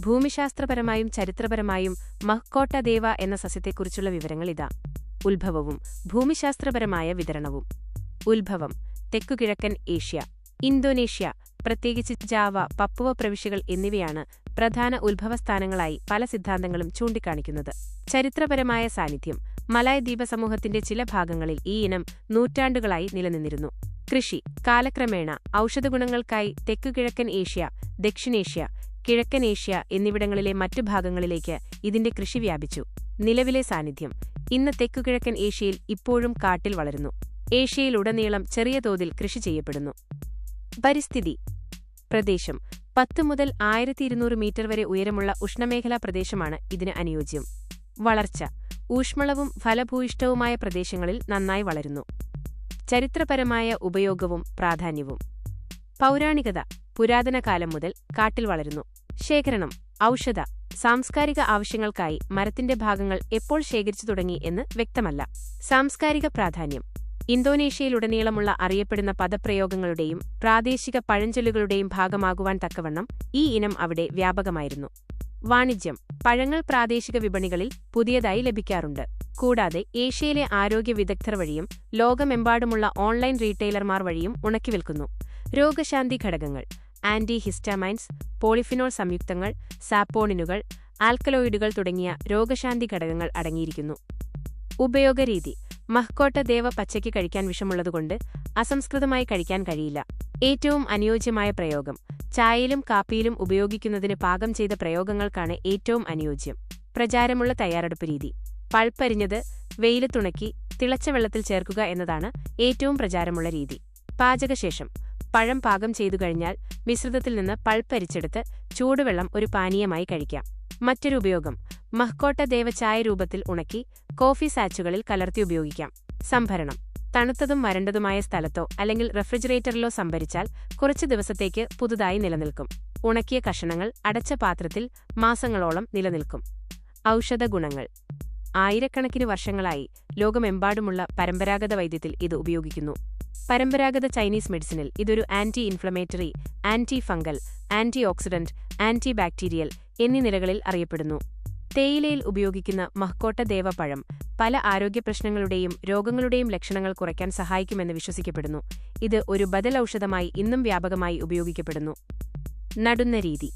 ഭൂമിശാസ്ത്രപരമായും ചരിത്രപരമായും മഹ്കോട്ട ദേവ എന്ന സസ്യത്തെക്കുറിച്ചുള്ള വിവരങ്ങളിതാ. ഉത്ഭവവും ഭൂമിശാസ്ത്രപരമായ വിതരണവും. ഉത്ഭവം തെക്കുകിഴക്കൻ ഏഷ്യ, ഇന്തോനേഷ്യ, പ്രത്യേകിച്ച് ജാവ, പപ്പുവ പ്രവിശ്യകൾ എന്നിവയാണ് പ്രധാന ഉത്ഭവസ്ഥാനങ്ങളായി പല സിദ്ധാന്തങ്ങളും ചൂണ്ടിക്കാണിക്കുന്നത്. ചരിത്രപരമായ സാന്നിധ്യം. മലായ് ദ്വീപസമൂഹത്തിന്റെ ചില ഭാഗങ്ങളിൽ ഈ ഇനം നൂറ്റാണ്ടുകളായി നിലനിന്നിരുന്നു. കൃഷി. കാലക്രമേണ ഔഷധഗുണങ്ങൾക്കായി തെക്കുകിഴക്കൻ ഏഷ്യ, ദക്ഷിണേഷ്യ, കിഴക്കൻ ഏഷ്യ എന്നിവിടങ്ങളിലെ മറ്റു ഭാഗങ്ങളിലേക്ക് ഇതിന്റെ കൃഷി വ്യാപിച്ചു. നിലവിലെ സാന്നിധ്യം. ഇന്ന് തെക്കുകിഴക്കൻ ഏഷ്യയിൽ ഇപ്പോഴും കാട്ടിൽ വളരുന്നു. ഏഷ്യയിലുടനീളം ചെറിയ തോതിൽ കൃഷി ചെയ്യപ്പെടുന്നു. പരിസ്ഥിതി. പ്രദേശം 10 മുതൽ 1200 മീറ്റർ വരെ ഉയരമുള്ള ഉഷ്ണമേഖലാ പ്രദേശമാണ് ഇതിന് അനുയോജ്യം. വളർച്ച. ഊഷ്മളവും ഫലഭൂയിഷ്ഠവുമായ പ്രദേശങ്ങളിൽ നന്നായി വളരുന്നു. ചരിത്രപരമായ ഉപയോഗവും പ്രാധാന്യവും. പൗരാണികത. പുരാതന കാലം മുതൽ കാട്ടിൽ വളരുന്നു. ശേഖരണം. ഔഷധ, സാംസ്കാരിക ആവശ്യങ്ങൾക്കായി മരത്തിന്റെ ഭാഗങ്ങൾ എപ്പോൾ ശേഖരിച്ചു തുടങ്ങി എന്ന് വ്യക്തമല്ല. സാംസ്കാരിക പ്രാധാന്യം. ഇന്തോനേഷ്യയിലുടനീളമുള്ള അറിയപ്പെടുന്ന പദപ്രയോഗങ്ങളുടെയും പ്രാദേശിക പഴഞ്ചൊല്ലുകളുടെയും ഭാഗമാകുവാൻ തക്കവണ്ണം ഈ ഇനം അവിടെ വ്യാപകമായിരുന്നു. വാണിജ്യം. പഴങ്ങൾ പ്രാദേശിക വിപണികളിൽ പുതിയതായി ലഭിക്കാറുണ്ട്. കൂടാതെ ഏഷ്യയിലെ ആരോഗ്യ വിദഗ്ധർ വഴിയും ലോകമെമ്പാടുമുള്ള ഓൺലൈൻ റീറ്റെയിലർമാർ വഴിയും ഉണക്കിവിൽക്കുന്നു. രോഗശാന്തി ഘടകങ്ങൾ. ആന്റി ഹിസ്റ്റാമൈൻസ്, പോളിഫിനോൾ സംയുക്തങ്ങൾ, സാപ്പോണിനുകൾ, ആൽക്കലോയിഡുകൾ തുടങ്ങിയ രോഗശാന്തി ഘടകങ്ങൾ അടങ്ങിയിരിക്കുന്നു. ഉപയോഗരീതി. മഹ്കോട്ട ദേവ പച്ചയ്ക്ക് കഴിക്കാൻ വിഷമുള്ളതുകൊണ്ട് അസംസ്കൃതമായി കഴിക്കാൻ കഴിയില്ല. ഏറ്റവും അനുയോജ്യമായ പ്രയോഗം. ചായയിലും കാപ്പിയിലും ഉപയോഗിക്കുന്നതിന് പാകം ചെയ്ത പ്രയോഗങ്ങൾക്കാണ് ഏറ്റവും അനുയോജ്യം. പ്രചാരമുള്ള തയ്യാറെടുപ്പ് രീതി. പൾപ്പരിഞ്ഞത് വെയിലത്തുണക്കി തിളച്ച വെള്ളത്തിൽ ചേർക്കുക എന്നതാണ് ഏറ്റവും പ്രചാരമുള്ള രീതി. പാചകശേഷം. പഴം പാകം ചെയ്തു കഴിഞ്ഞാൽ മിശ്രിതത്തിൽ നിന്ന് പൾപ്പരിച്ചെടുത്ത് ചൂടുവെള്ളം ഒരു പാനീയമായി കഴിക്കാം. മറ്റൊരു ഉപയോഗം. മഹ്കോട്ട ദേവ ചായ രൂപത്തിൽ ഉണക്കി കോഫി സാച്ചുകളിൽ കലർത്തി ഉപയോഗിക്കാം. സംഭരണം. തണുത്തതും വരണ്ടതുമായ സ്ഥലത്തോ അല്ലെങ്കിൽ റെഫ്രിജറേറ്ററിലോ സംഭരിച്ചാൽ കുറച്ച് ദിവസത്തേക്ക് പുതുതായി നിലനിൽക്കും. ഉണക്കിയ കഷണങ്ങൾ അടച്ച പാത്രത്തിൽ മാസങ്ങളോളം നിലനിൽക്കും. ഔഷധ ഗുണങ്ങൾ. ആയിരക്കണക്കിന് വർഷങ്ങളായി ലോകമെമ്പാടുമുള്ള പരമ്പരാഗത വൈദ്യത്തിൽ ഇത് ഉപയോഗിക്കുന്നു. പരമ്പരാഗത ചൈനീസ് മെഡിസിനിൽ ഇതൊരു anti inflammatory, anti fungal, anti oxidant, anti bacterial എന്നീ നിലകളിൽ അറിയപ്പെടുന്നു. തേയിലയിൽ ഉപയോഗിക്കുന്ന മഹ്കോട്ട ദേവ പഴം പല ആരോഗ്യപ്രശ്നങ്ങളുടെയും രോഗങ്ങളുടെയും ലക്ഷണങ്ങൾ കുറയ്ക്കാൻ സഹായിക്കുമെന്ന് വിശ്വസിക്കപ്പെടുന്നു. ഇത് ഒരു ബദൽ ഔഷധമായി ഇന്നും വ്യാപകമായി ഉപയോഗിക്കപ്പെടുന്നു. നടുന്ന രീതി.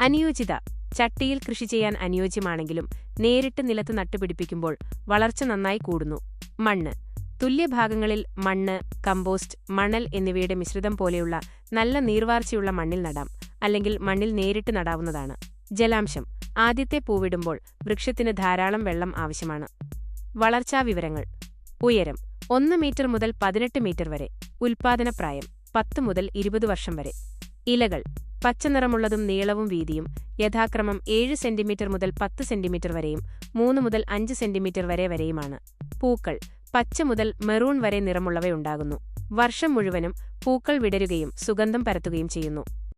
അനുയോജ്യത. ചട്ടിയിൽ കൃഷി ചെയ്യാൻ അനുയോജ്യമാണെങ്കിലും നേരിട്ട് നിലത്ത് നട്ടുപിടിപ്പിക്കുമ്പോൾ വളർച്ച നന്നായി കൂടുന്നു. മണ്ണ്. തുല്യഭാഗങ്ങളിൽ മണ്ണ്, കമ്പോസ്റ്റ്, മണൽ എന്നിവയുടെ മിശ്രിതം പോലെയുള്ള നല്ല നീർവാർച്ചയുള്ള മണ്ണിൽ നടാം, അല്ലെങ്കിൽ മണ്ണിൽ നേരിട്ട് നടാവുന്നതാണ്. ജലാംശം. ആദ്യത്തെ പൂവിടുമ്പോൾ വൃക്ഷത്തിന് ധാരാളം വെള്ളം ആവശ്യമാണ്. വളർച്ചാ വിവരങ്ങൾ. ഉയരം 1 മീറ്റർ മുതൽ 18 മീറ്റർ വരെ. ഉൽപാദനപ്രായം 10 മുതൽ 20 വർഷം വരെ. ഇലകൾ പച്ചനിറമുള്ളതും നീളവും വീതിയും യഥാക്രമം 7 സെന്റിമീറ്റർ മുതൽ 10 സെന്റിമീറ്റർ വരെയും 3 മുതൽ 5 സെന്റിമീറ്റർ വരെയുമാണ്. പൂക്കൾ പച്ച മുതൽ മെറൂൺ വരെ നിറമുള്ളവയുണ്ടാകുന്നു. വർഷം മുഴുവനും പൂക്കൾ വിടരുകയും സുഗന്ധം പരത്തുകയും ചെയ്യുന്നു.